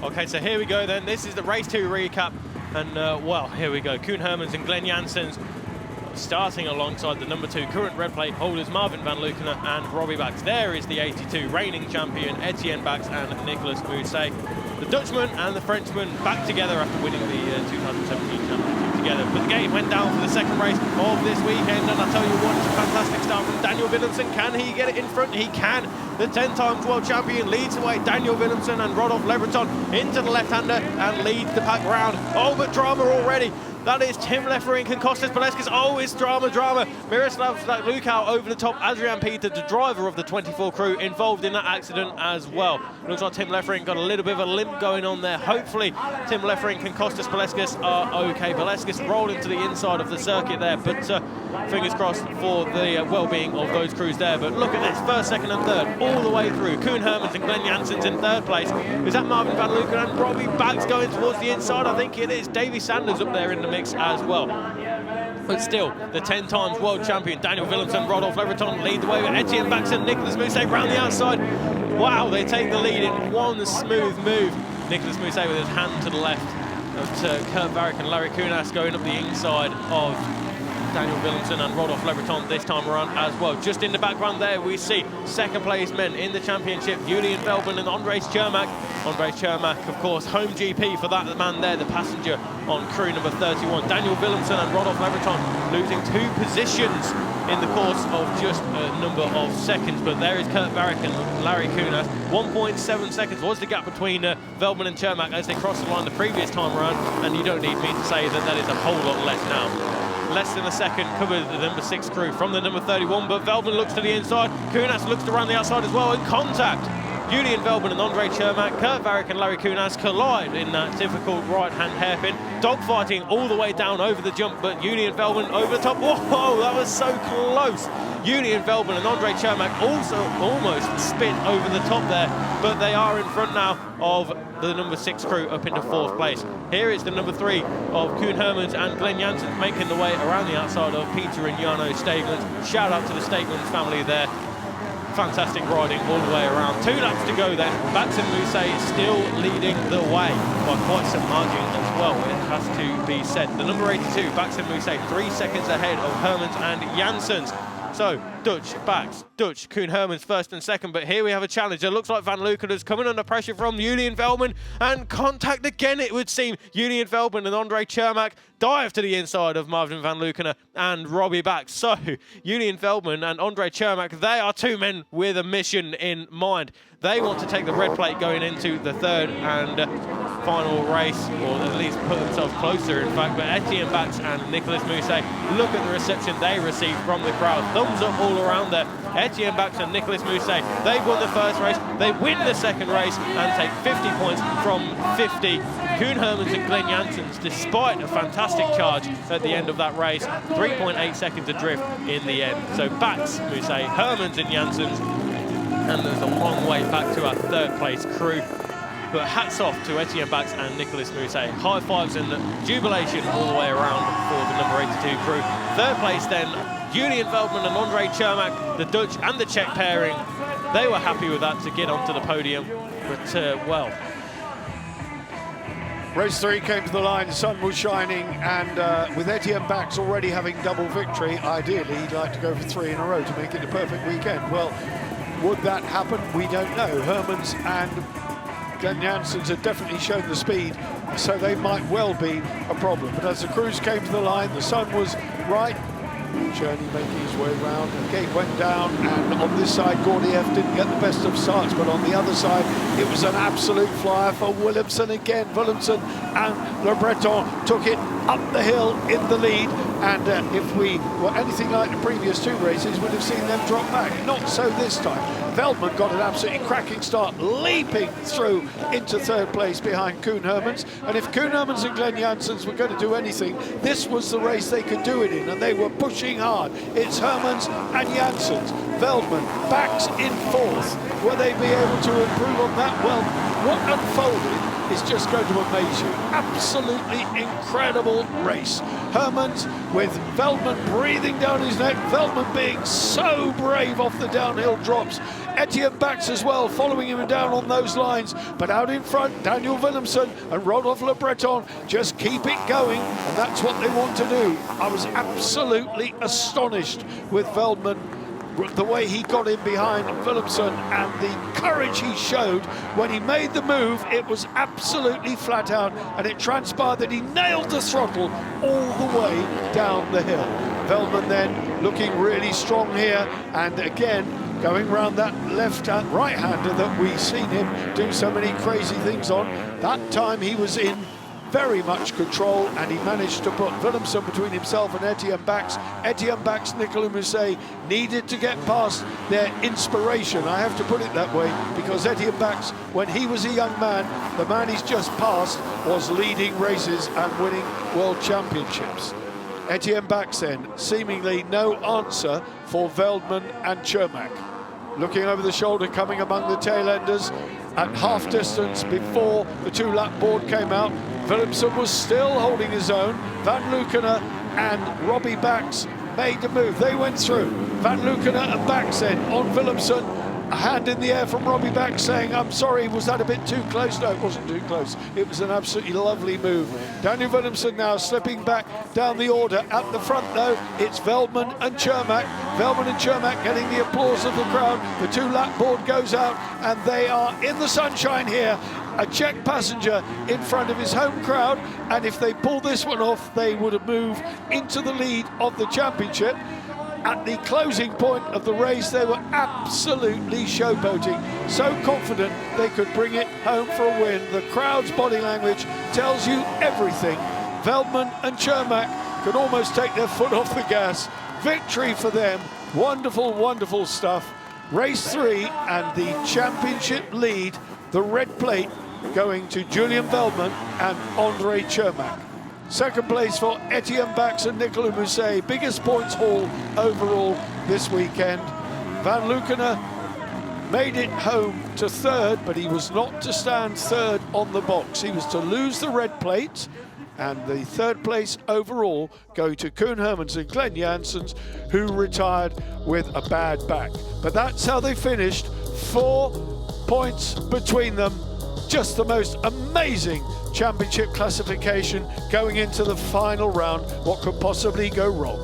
Okay, so here we go then. This is the race 2 recap. And, well, here we go. Koen Hermans and Glenn Janssens starting alongside the number 2 current red plate holders, Marvin van Leeuwen and Robbie Bax. There is the 82 reigning champion, Etienne Bax and Nicolas Mousset. The Dutchman and the Frenchman back together after winning the 2017 championship together. But the game went down for the second race of this weekend, and I tell you what, it's a fantastic start from Daniel Willemsen. Can he get it in front? He can. The 10 times world champion leads away Daniel Willemsen and Rodolphe Lebreton into the left-hander and leads the pack round. Oh, but drama already. That is Tim Leffering and Kostas Paleskis. Oh, it's drama. Miroslav Lukau over the top. Adrian Peter, the driver of the 24 crew, involved in that accident as well. Looks like Tim Leffering got a little bit of a limp going on there. Hopefully, Tim Leffering and Kostas Paleskis are okay. Paleskis rolled into the inside of the circuit there, but fingers crossed for the well-being of those crews there. But look at this, first, second and third, all the way through. Koen Hermans and Glenn Janssens in third place. Is that Marvin van Leeuwen and Robbie Bax going towards the inside? I think it is. Davy Sanders up there in the mix as well. But still, the 10 times world champion Daniel Willemsen, Rodolphe Lebreton lead the way with Etienne Bax and Nicolas Mousset round the outside. Wow, they take the lead in one smooth move. Nicolas Mousset with his hand to the left of Kurt Varick and Larry Kunas going up the inside of Daniel Willemsen and Rodolphe Lebreton this time around as well. Just in the background there, we see second place men in the championship, Julian Velben and Andres Cermak. Andres Cermak, of course, home GP for that man there, the passenger on crew number 31. Daniel Willemsen and Rodolphe Lebreton losing 2 positions in the course of just a number of seconds. But there is Kurt Varick and Larry Kunas. 1.7 seconds was the gap between Velben and Cermak as they crossed the line the previous time around, and you don't need me to say that that is a whole lot less now. Less than a second covered the number 6 crew from the number 31, but Velben looks to the inside. Kunas looks to run the outside as well, in contact. Julian Velben and Andre Cermak, Kurt Varick and Larry Kunas collide in that difficult right-hand hairpin. Dogfighting all the way down over the jump, but Julian Velben over the top. Whoa, that was so close. Julian Velben and Andre Cermak also almost spin over the top there, but they are in front now of the number 6 crew up into 4th place. Here is the number 3 of Koen Hermans and Glenn Janssens making the way around the outside of Peter and Jarno Steegmans. Shout out to the Steegmans family there. Fantastic riding all the way around. 2 laps to go then. Bax and Mousset still leading the way by quite some margin as well, it has to be said. The number 82, Bax and Mousset, 3 seconds ahead of Hermans and Janssens. So, Dutch, Bax, Dutch, Koen Hermans first and second, but here we have a challenger. Looks like Van Leeuwen is coming under pressure from Julian Velben, and contact again, it would seem. Julian Velben and Andre Cermak dive to the inside of Marvin van Leeuwen and Robbie Bax. So, Julian Velben and Andre Cermak, they are 2 men with a mission in mind. They want to take the red plate going into the 3rd and final race, or at least put themselves closer, in fact. But Etienne Bax and Nicolas Mousset, look at the reception they received from the crowd. Thumbs up all around there. Etienne Bax and Nicolas Mousset, they've won the first race, they win the second race and take 50 points from 50. Koen Hermans and Glenn Janssens, despite a fantastic charge at the end of that race, 3.8 seconds adrift in the end. So Bax, Mousset, Hermans and Janssens, and there's a long way back to our 3rd place crew. But hats off to Etienne Bax and Nicolas Mousset. High fives and jubilation all the way around for the number 82 crew. 3rd place then, Julian Velben and Andre Cermak, the Dutch and the Czech pairing. They were happy with that to get onto the podium. But, well, Race 3 came to the line, the sun was shining, and with Etienne Bax already having double victory, ideally he'd like to go for 3 in a row to make it a perfect weekend. Well, would that happen? We don't know. Hermans and Glenn Janssens have definitely shown the speed, so they might well be a problem. But as the crews came to the line, the sun was right. Journey making his way round, the gate went down, and on this side Gordiev didn't get the best of starts, but on the other side it was an absolute flyer for Willemsen again. Willemsen and Le Breton took it up the hill in the lead, and if we were anything like the previous 2 races, we'd have seen them drop back. Not so this time. Velden got an absolutely cracking start, leaping through into 3rd place behind Koen Hermans. And if Koen Hermans and Glenn Janssens were going to do anything, this was the race they could do it in, and they were pushing hard. It's Hermans and Janssens. Velden, Bax in 4th. Will they be able to improve on that? Well, what unfolded is just going to amaze you. Absolutely incredible race. Hermans with Veldman breathing down his neck, Veldman being so brave off the downhill drops. Etienne Bax as well, following him down on those lines. But out in front, Daniel Willemsen and Rodolphe Le Breton just keep it going, and that's what they want to do. I was absolutely astonished with Veldman, the way he got in behind Willemsen and the courage he showed when he made the move. It was absolutely flat out, and it transpired that he nailed the throttle all the way down the hill. Veldman then looking really strong here, and again going round that right-hander that we've seen him do so many crazy things on. That time he was in very much control, and he managed to put Willemsen between himself and Etienne Bax. Etienne Bax, Nicolas Musset needed to get past their inspiration, I have to put it that way, because Etienne Bax, when he was a young man, the man he's just passed was leading races and winning world championships. Etienne Bax then, seemingly no answer for Veldman and Cermak. Looking over the shoulder, coming among the tail-enders at half distance before the two-lap board came out. Willemsen was still holding his own. Van Lukenen and Robbie Bax made the move. They went through. Van Lukenen and Bax then on Willemsen. A hand in the air from Robbie Bax saying, I'm sorry, was that a bit too close? No, it wasn't too close. It was an absolutely lovely move. Daniel Willemsen now slipping back down the order. At the front, though, it's Veldman and Cermak. Veldman and Cermak getting the applause of the crowd. The two-lap board goes out, and they are in the sunshine here. A Czech passenger in front of his home crowd, and if they pull this one off, they would have moved into the lead of the championship. At the closing point of the race, they were absolutely showboating, so confident they could bring it home for a win. The crowd's body language tells you everything. Veldman and Cermak could almost take their foot off the gas. Victory for them. Wonderful, wonderful stuff. Race 3 and the championship lead, the red plate, going to Julian Veldman and Andre Cermak. Second place for Etienne Bax and Nicolas Musset. Biggest points haul overall this weekend. Van Lukenen made it home to third, but he was not to stand third on the box. He was to lose the red plate, and the third place overall going to Koen Hermans and Glenn Janssens, who retired with a bad back. But that's how they finished. 4 points between them. Just the most amazing championship classification going into the final round. What could possibly go wrong?